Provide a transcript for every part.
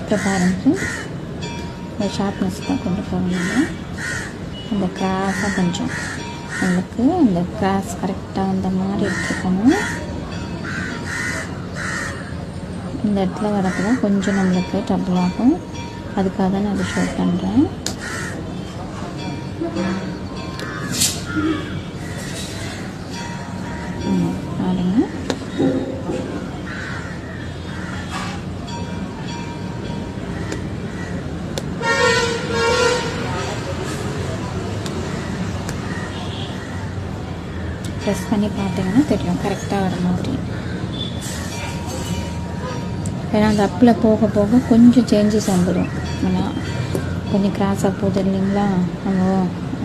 இப்போ பாருங்கள் இந்த ஷார்ப்னஸ் தான் கொண்டு போகணும். அந்த கிராஸாக கொஞ்சம் நம்மளுக்கு இந்த கிராஸ் கரெக்டாக அந்த மாதிரி எடுத்துக்கணும். இந்த இடத்துல வரப்போ தான் கொஞ்சம் நம்மளுக்கு ட்ரபிள் ஆகும். அதுக்காக தான் நான் அதை ஷோ பண்ணுறேன். பாருங்க. ப்ரெஸ் பண்ணி பார்த்தீங்கன்னா தெரியும் கரெக்டாக வர மாதிரி. ஏன்னா அந்த அப்பில் போக போக கொஞ்சம் சேஞ்சஸ் வந்துடும். ஏன்னா கொஞ்சம் கிராஸாக போகுது இல்லைங்களா, நம்ம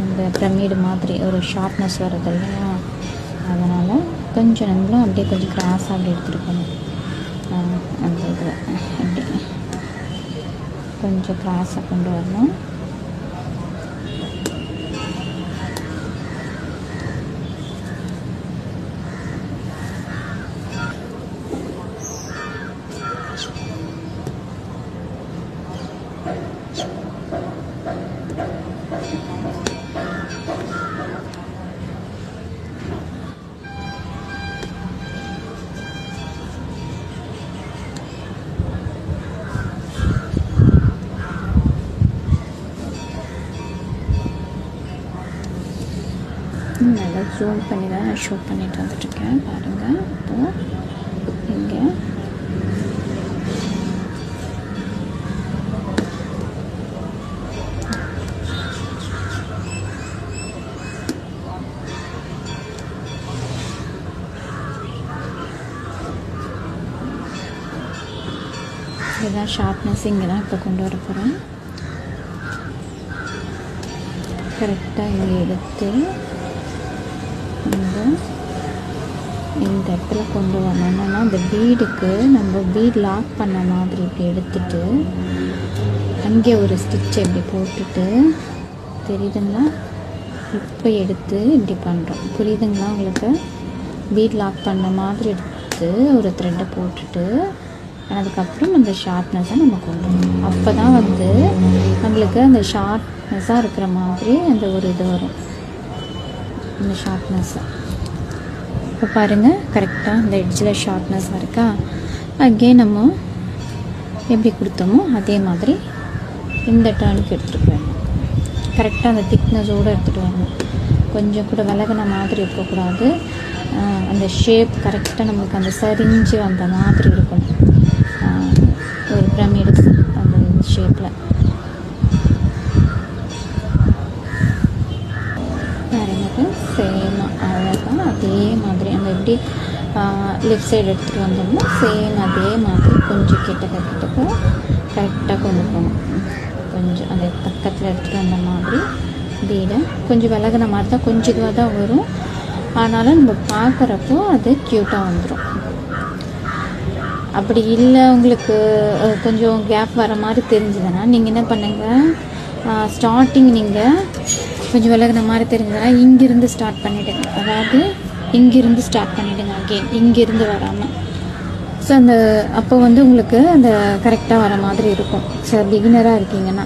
இந்த பிரமிடு மாதிரி ஒரு ஷார்ப்னஸ் வருது இல்லையா, அதனால் கொஞ்சம் நம்மளும் அப்படியே கொஞ்சம் கிராஸாக அப்படி எடுத்துருக்கணும். அந்த இது அப்படி கொஞ்சம் கிராஸாக கொண்டு வரணும். நல்லா ஜூம் பண்ணி தான் நான் ஷூட் பண்ணிட்டு வந்துட்டுருக்கேன். பாருங்கள். இப்போது இங்கே இதுதான் ஷார்ப்னஸ். இங்கே தான் இப்போ கொண்டு வர போகிறேன். கரெக்டாக இங்கே எடுத்து இந்த இடத்துல கொண்டு வரணும்னா அந்த பீடுக்கு நம்ம பீட் லாக் பண்ண மாதிரி இப்படி எடுத்துட்டு அங்கே ஒரு ஸ்டிச் இப்படி போட்டுட்டு, தெரியுதுங்களா, இப்போ எடுத்து இப்படி பண்ணுறோம். புரியுதுங்களா உங்களுக்கு? பீட் லாக் பண்ண மாதிரி எடுத்து ஒரு த்ரெட்டை போட்டுட்டு அதுக்கப்புறம் அந்த ஷார்ப்னஸை நம்ம கொண்டு வரணும். அப்போ தான் நம்மளுக்கு அந்த ஷார்ப்னஸாக இருக்கிற மாதிரி அந்த ஒரு இது வரும், இந்த ஷார்ப்னஸ்ஸை. இப்போ பாருங்கள் கரெக்டாக இந்த எட்ஜில் ஷார்ப்னஸாக இருக்கா. அகெயின் நம்ம எப்படி கொடுத்தோமோ அதே மாதிரி இந்த டர்னுக்கு எடுத்துகிட்டு வரணும். கரெக்டாக அந்த திக்னஸோடு எடுத்துகிட்டு வரணும். கொஞ்சம் கூட விலகின மாதிரி இருக்கக்கூடாது. அந்த ஷேப் கரெக்டாக நம்மளுக்கு அந்த சரிஞ்சு வந்த மாதிரி இருக்கணும். ஒரு பிரமிடு அந்த ஷேப்பில் பாருங்க. சேமாக அழகாக அதே மாதிரி நம்ம எப்படி லெஃப்ட் சைடு எடுத்துகிட்டு வந்தோம்னா சேம் அதே மாதிரி கொஞ்சம் கிட்டக்க கரெக்டாக கொண்டு போகணும். கொஞ்சம் அந்த பக்கத்தில் எடுத்துகிட்டு வந்த மாதிரி பீடை கொஞ்சம் விலகின மாதிரி தான், கொஞ்சம் இதுவாக தான் வரும். ஆனாலும் நம்ம பார்க்குறப்போ அது க்யூட்டாக வந்துடும். அப்படி இல்லை உங்களுக்கு கொஞ்சம் கேப் வர மாதிரி தெரிஞ்சுதுன்னா நீங்கள் என்ன பண்ணுங்கள், ஸ்டார்டிங் நீங்கள் கொஞ்சம் விலகின மாதிரி தெரிஞ்சதுன்னா இங்கேருந்து ஸ்டார்ட் பண்ணிவிடுங்க. அதாவது இங்கேருந்து ஸ்டார்ட் பண்ணிவிடுங்க. அகெயின் இங்கேருந்து வராமல். ஸோ அந்த அப்போ உங்களுக்கு அந்த கரெக்டாக வர மாதிரி இருக்கும். ஸோ பிகினராக இருக்கீங்கன்னா,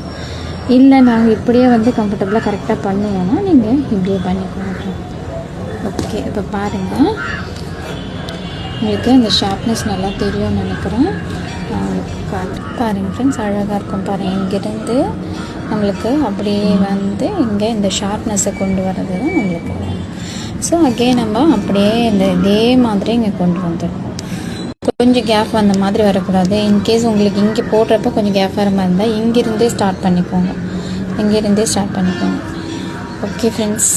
இல்லை நாங்கள் இப்படியே கம்ஃபர்டபுளாக கரெக்டாக பண்ணுவோன்னா நீங்கள் இப்படியே பண்ணிக்கோங்க. ஓகே, இப்போ பாருங்கள், உங்களுக்கு அந்த ஷார்ப்னஸ் நல்லா தெரியும்னு நினைக்கிறேன். பாருங்கள் ஃப்ரெண்ட்ஸ், அழகாக இருக்கும் பாருங்கள். இங்கேருந்து நம்மளுக்கு அப்படியே இங்கே இந்த ஷார்ப்னஸை கொண்டு வர்றது தான் நம்மளுக்கு. ஸோ அகெயின் நம்ம அப்படியே இதே மாதிரி இங்கே கொண்டு வந்துடும். கொஞ்சம் கேப் வந்த மாதிரி வரக்கூடாது. இன்கேஸ் உங்களுக்கு இங்கே போடுறப்போ கொஞ்சம் கேப் வர மாதிரி இருந்தால் இங்கேருந்தே ஸ்டார்ட் பண்ணிக்கோங்க. Okay friends.